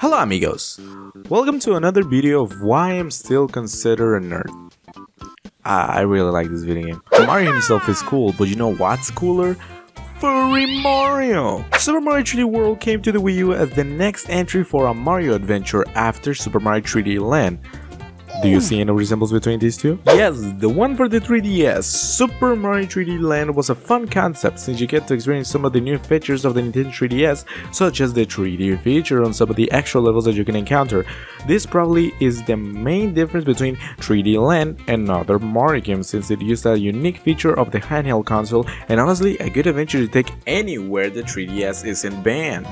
Hello amigos! Welcome to another video of why I'm still considered a nerd. I really like this video game. Mario himself is cool, but you know what's cooler? Furry Mario! Super Mario 3D World came to the Wii U as the next entry for a Mario adventure after Super Mario 3D Land. Do you see any resemblance between these two? Yes, the one for the 3DS, Super Mario 3D Land was a fun concept since you get to experience some of the new features of the Nintendo 3DS, such as the 3D feature on some of the extra levels that you can encounter. This probably is the main difference between 3D Land and other Mario games since it used a unique feature of the handheld console and honestly a good adventure to take anywhere the 3DS isn't banned.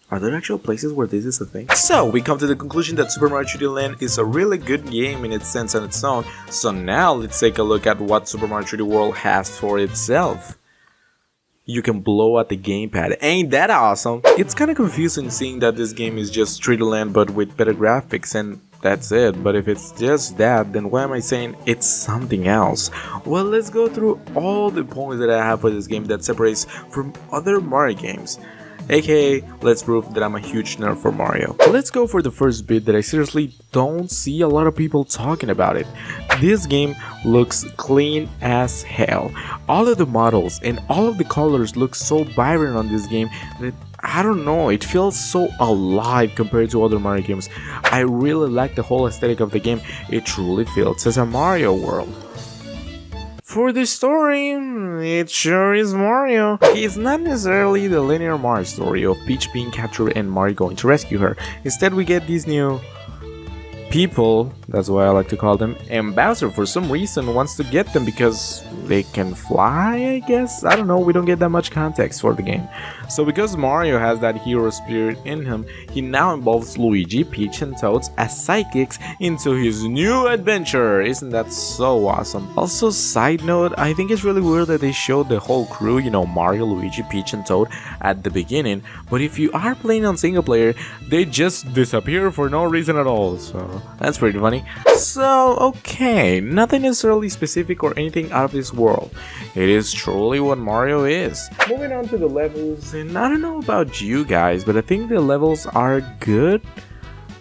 Are there actual places where this is a thing? So, we come to the conclusion that Super Mario 3D Land is a really good game in its sense on its own, so now let's take a look at what Super Mario 3D World has for itself. You can blow out the gamepad, ain't that awesome? It's kinda confusing seeing that this game is just 3D Land but with better graphics and that's it, but if it's just that, then why am I saying it's something else? Well, let's go through all the points that I have for this game that separates from other Mario games. AKA, let's prove that I'm a huge nerd for Mario. Let's go for the first bit that I seriously don't see a lot of people talking about it. This game looks clean as hell. All of the models and all of the colors look so vibrant on this game that I don't know, it feels so alive compared to other Mario games. I really like the whole aesthetic of the game. It truly feels as a Mario world. For the story, it sure is Mario. It's not necessarily the linear Mario story of Peach being captured and Mario going to rescue her. Instead, we get these new people, that's why I like to call them, and Bowser for some reason wants to get them because they can fly, I guess? I don't know, we don't get that much context for the game. So because Mario has that hero spirit in him, he now involves Luigi, Peach and Toads as sidekicks into his new adventure. Isn't that so awesome? Also, side note, I think it's really weird that they showed the whole crew, you know, Mario, Luigi, Peach and Toad at the beginning, but if you are playing on single player, they just disappear for no reason at all, so that's pretty funny. So, okay, nothing necessarily specific or anything out of this world. It is truly what Mario is. Moving on to the levels, and I don't know about you guys, but I think the levels are good,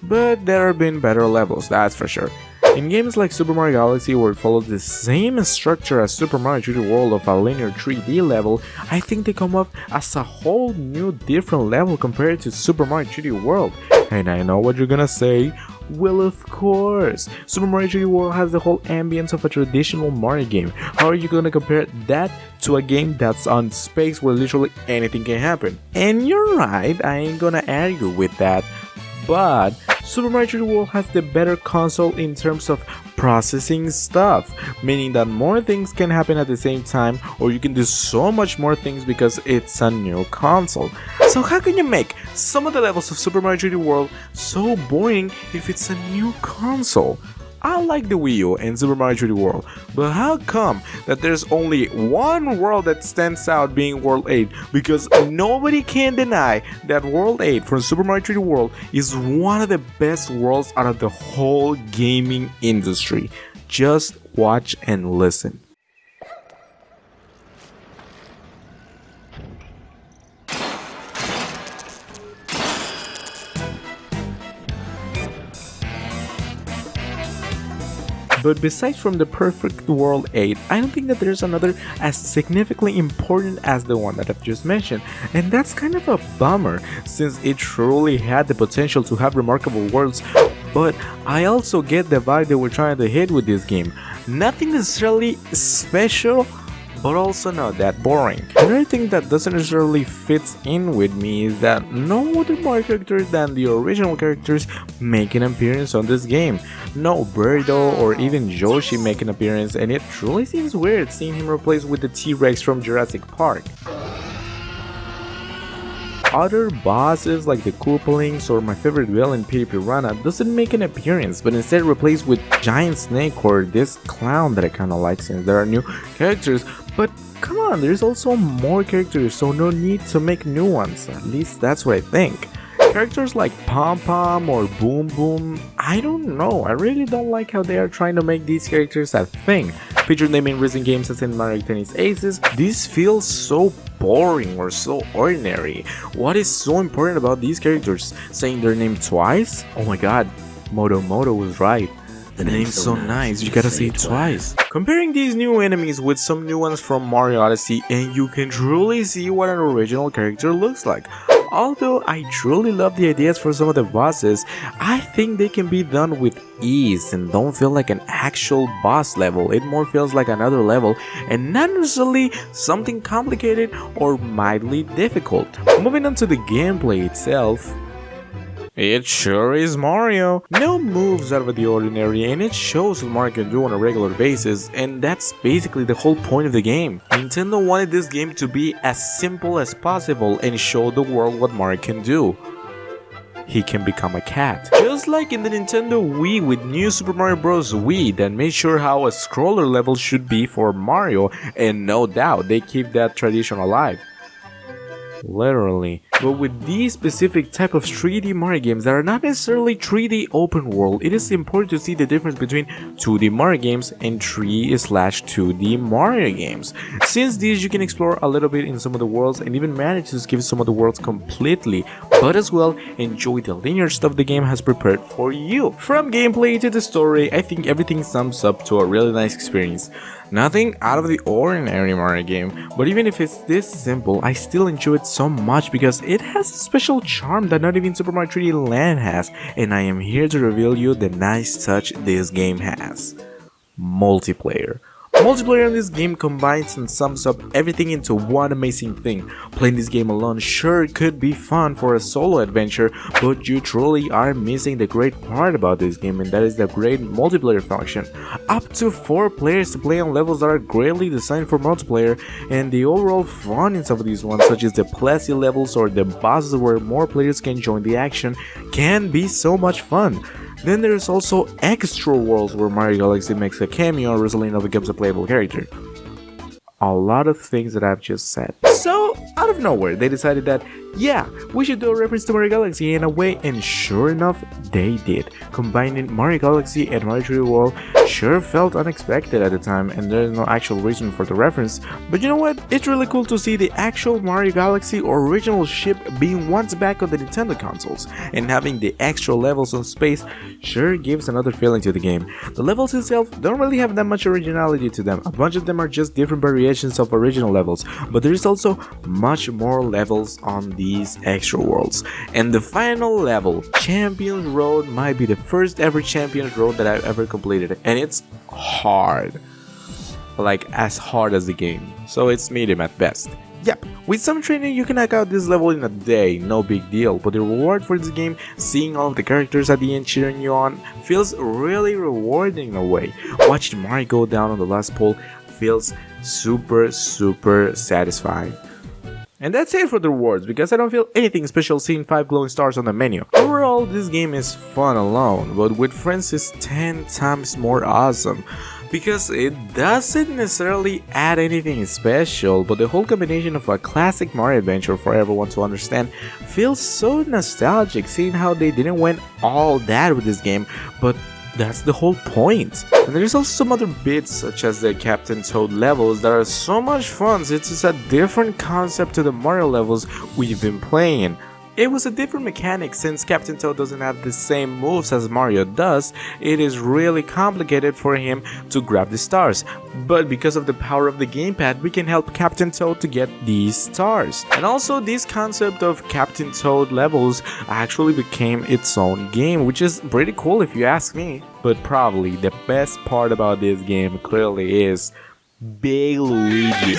but there have been better levels, that's for sure. In games like Super Mario Galaxy, where it follows the same structure as Super Mario 3D World of a linear 3D level, I think they come up as a whole new different level compared to Super Mario 3D World. And I know what you're gonna say. Well, of course, Super Mario 3D World has the whole ambience of a traditional Mario game. How are you gonna compare that to a game that's on space where literally anything can happen? And you're right, I ain't gonna argue with that, but Super Mario 3D World has the better console in terms of processing stuff, meaning that more things can happen at the same time, or you can do so much more things because it's a new console. So how can you make some of the levels of Super Mario 3D World so boring if it's a new console? I like the Wii U and Super Mario 3D World, but how come that there's only one world that stands out being World 8? Because nobody can deny that World 8 from Super Mario 3D World is one of the best worlds out of the whole gaming industry. Just watch and listen. But besides from the perfect World 8, I don't think that there's another as significantly important as the one that I've just mentioned, and that's kind of a bummer since it truly had the potential to have remarkable worlds, but I also get the vibe that we're trying to hit with this game. Nothing necessarily special, but also not that boring. Another thing that doesn't necessarily fit in with me is that no other Mario characters than the original characters make an appearance on this game. No Birdo or even Yoshi make an appearance, and it truly seems weird seeing him replaced with the T-Rex from Jurassic Park. Other bosses like the Koopalings or my favorite villain Piranha doesn't make an appearance, but instead replaced with Giant Snake or this clown that I kinda like since there are new characters. But come on, there's also more characters, so no need to make new ones, at least that's what I think. Characters like Pom Pom or Boom Boom, I don't know, I really don't like how they are trying to make these characters a thing. featuring the main recent games such as Mario Tennis Aces, this feels so boring or so ordinary. What is so important about these characters? Saying their name twice? Oh my god, Moto was right. The name's so nice, you gotta say it twice. Comparing these new enemies with some new ones from Mario Odyssey, and you can truly see what an original character looks like. Although I truly love the ideas for some of the bosses, I think they can be done with ease and don't feel like an actual boss level. It more feels like another level and not necessarily something complicated or mildly difficult. Moving on to the gameplay itself. It sure is Mario. No moves out of the ordinary, and it shows what Mario can do on a regular basis, and that's basically the whole point of the game. Nintendo wanted this game to be as simple as possible and show the world what Mario can do. He can become a cat. Just like in the Nintendo Wii with New Super Mario Bros. Wii that made sure how a scroller level should be for Mario, and no doubt they keep that tradition alive. Literally. But with these specific type of 3D Mario games that are not necessarily 3D open world, it is important to see the difference between 2D Mario games and 3/2D Mario games. Since these you can explore a little bit in some of the worlds and even manage to skip some of the worlds completely, but as well enjoy the linear stuff the game has prepared for you. From gameplay to the story, I think everything sums up to a really nice experience. Nothing out of the ordinary Mario game, but even if it's this simple, I still enjoy it so much because it has a special charm that not even Super Mario 3D Land has, and I am here to reveal you the nice touch this game has. Multiplayer. Multiplayer in this game combines and sums up everything into one amazing thing. Playing this game alone sure could be fun for a solo adventure, but you truly are missing the great part about this game, and that is the great multiplayer function. Up to 4 players to play on levels that are greatly designed for multiplayer, and the overall fun in some of these ones, such as the Plessy levels or the bosses where more players can join the action, can be so much fun. Then there's also extra worlds where Mario Galaxy makes a cameo and Rosalina becomes a playable character. A lot of things that I've just said. So, out of nowhere, they decided that, yeah, we should do a reference to Mario Galaxy in a way, and sure enough, they did. Combining Mario Galaxy and Mario 3D World sure felt unexpected at the time, and there's no actual reason for the reference, but you know what? It's really cool to see the actual Mario Galaxy original ship being once back on the Nintendo consoles, and having the extra levels on space sure gives another feeling to the game. The levels itself don't really have that much originality to them. A bunch of them are just different variations of original levels, but there is also much more levels on these extra worlds. And the final level, Champions Road, might be the first ever Champions Road that I've ever completed, and it's hard, like as hard as the game, so it's medium at best. Yep, with some training you can knock out this level in a day, no big deal, but the reward for this game, seeing all of the characters at the end cheering you on, feels really rewarding in a way. Watching Mario go down on the last pole feels super satisfying. And that's it for the rewards, because I don't feel anything special seeing 5 glowing stars on the menu. Overall, this game is fun alone, but with friends it's 10 times more awesome. Because it doesn't necessarily add anything special, but the whole combination of a classic Mario adventure for everyone to understand feels so nostalgic, seeing how they didn't went all that with this game, but that's the whole point. And there's also some other bits such as the Captain Toad levels that are so much fun. It's just a different concept to the Mario levels we've been playing. It was a different mechanic since Captain Toad doesn't have the same moves as Mario does. It is really complicated for him to grab the stars, but because of the power of the gamepad we can help Captain Toad to get these stars. And also this concept of Captain Toad levels actually became its own game, which is pretty cool if you ask me. But probably the best part about this game clearly is Big Luigi.